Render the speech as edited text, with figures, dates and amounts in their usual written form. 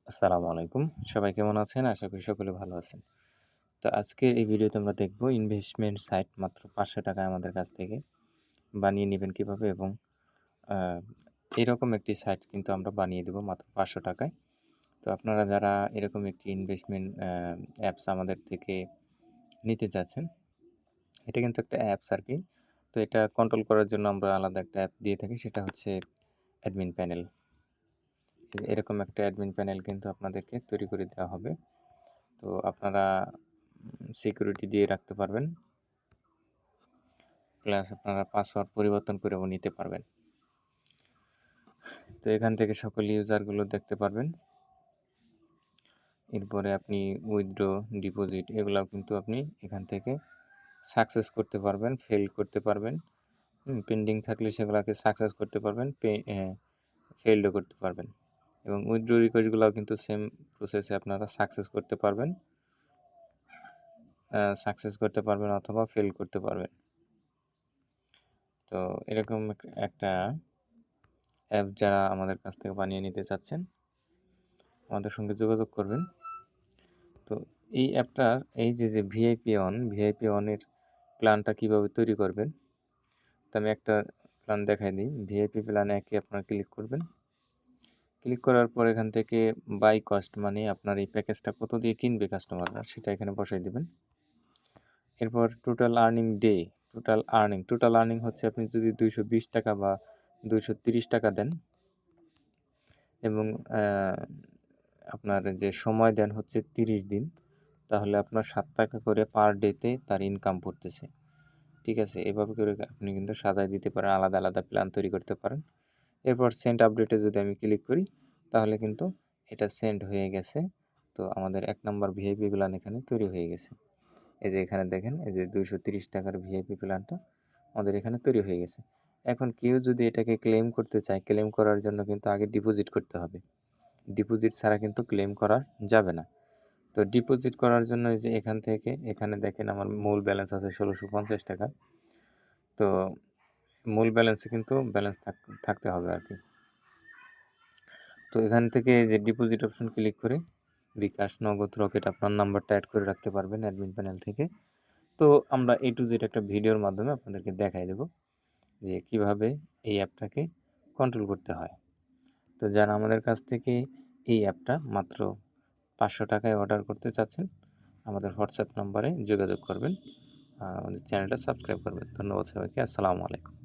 আসসালামু আলাইকুম। সবাই কেমন আছেন? আশা করি সকলে ভালো আছেন। তো আজকের এই ভিডিওতে আমরা দেখব ইনভেস্টমেন্ট সাইট মাত্র ৳৫০০ আমাদের কাছ থেকে বানিয়ে নিবেন কিভাবে এবং আ এরকম একটি সাইট কিন্তু আমরা বানিয়ে দেব মাত্র ৳৫০০ য়। তো আপনারা যারা এরকম একটি ইনভেস্টমেন্ট অ্যাপস আমাদের থেকে নিতে চাচ্ছেন, এটা কিন্তু একটা অ্যাপস আরকি। তো এটা কন্ট্রোল করার জন্য আমরা আলাদা একটা অ্যাপ দিয়ে থাকি, সেটা হচ্ছে অ্যাডমিন প্যানেল। এরকম একটা অ্যাডমিন প্যানেল কিন্তু আপনাদেরকে তৈরি করে দেওয়া হবে। তো আপনারা সিকিউরিটি দিয়ে রাখতে পারবেন। প্লাস আপনারা পাসওয়ার্ড পরিবর্তন করেও নিতে পারবেন। তো এখান থেকে সকল ইউজারগুলো দেখতে পারবেন। এরপরে আপনি উইথড্র, ডিপোজিট এগুলাও কিন্তু আপনি এখান থেকে সাকসেস করতে পারবেন, ফেল করতে পারবেন। পেন্ডিং থাকলে সেগুলাকে সাকসেস করতে পারবেন, ফেইলডও করতে পারবেন। এবং উইথড্র রিকোয়েস্টগুলাও কিন্তু সেম প্রসেসে আপনারা সাকসেস করতে পারবেন, অথবা ফেল করতে পারবেন। তো এরকম একটা অ্যাপ যারা আমাদের কাছ থেকে বানিয়ে নিতে চাচ্ছেন, আমাদের সঙ্গে যোগাযোগ করবেন। তো এই অ্যাপটার এই যে ভিআইপি অনের প্ল্যানটা কীভাবে তৈরি করবেন, তো আমি একটা প্ল্যান দেখাই দিই। ভিআইপি প্ল্যান 1 এ আপনারা ক্লিক করবেন। ক্লিক করার পর এখান থেকে বাই কস্ট মানে আপনার এই প্যাকেজটা কত দিয়ে কিনবে কাস্টমাররা সেটা এখানে বসাই দিবেন। এরপর টোটাল আর্নিং হচ্ছে আপনি যদি ৳220 বা ৳230 দেন এবং আপনার যে সময় দেন হচ্ছে 30 দিন, তাহলে আপনার ৳7 করে পার ডেতে তার ইনকাম পড়তেছে। ঠিক আছে? এভাবে করে আপনি কিন্তু সাজায় দিতে পারেন, আলাদা, আলাদা প্ল্যান তৈরি করতে পারেন। এরপর সেন্ড আপডেটে যদি আমি ক্লিক করি, তাহলে কিন্তু এটা সেন্ড হয়ে গেছে। তো আমাদের ১ নাম্বার ভিআইপি প্ল্যান এখানে তৈরি হয়ে গেছে। এই যে এখানে দেখেন, এই যে ৳230 ভিআইপি প্ল্যানটা আমাদের এখানে তৈরি হয়ে গেছে। এখন কেউ যদি এটাকে ক্লেম করতে চায়, ক্লেম করার জন্য কিন্তু আগে ডিপোজিট করতে হবে। ডিপোজিট ছাড়া কিন্তু ক্লেম করা যাবে না। তো ডিপোজিট করার জন্য এই যে এখানে দেখেন আমার মূল ব্যালেন্স আছে ৳১৬৫০। তো মূল ব্যালেন্সে কিন্তু ব্যালেন্স থাকতে হবে আরকি। তো এখান থেকে যে ডিপোজিট অপশন ক্লিক করে বিকাশ, নগদ, রকেট আপনার নাম্বারটা এড করে রাখতে পারবেন অ্যাডমিন প্যানেল থেকে। তো আমরা A to Z একটা ভিডিওর মাধ্যমে আপনাদেরকে দেখাই দেব যে কিভাবে এই অ্যাপটাকে কন্ট্রোল করতে হয়। তো যারা আমাদের কাছ থেকে এই অ্যাপটা মাত্র ৳৫০০ য় অর্ডার করতে চাচ্ছেন, আমাদের হোয়াটসঅ্যাপ নাম্বারে যোগাযোগ করবেন। আমাদের চ্যানেলটা সাবস্ক্রাইব করবেন। ধন্যবাদ সবাইকে। আসসালামু আলাইকুম।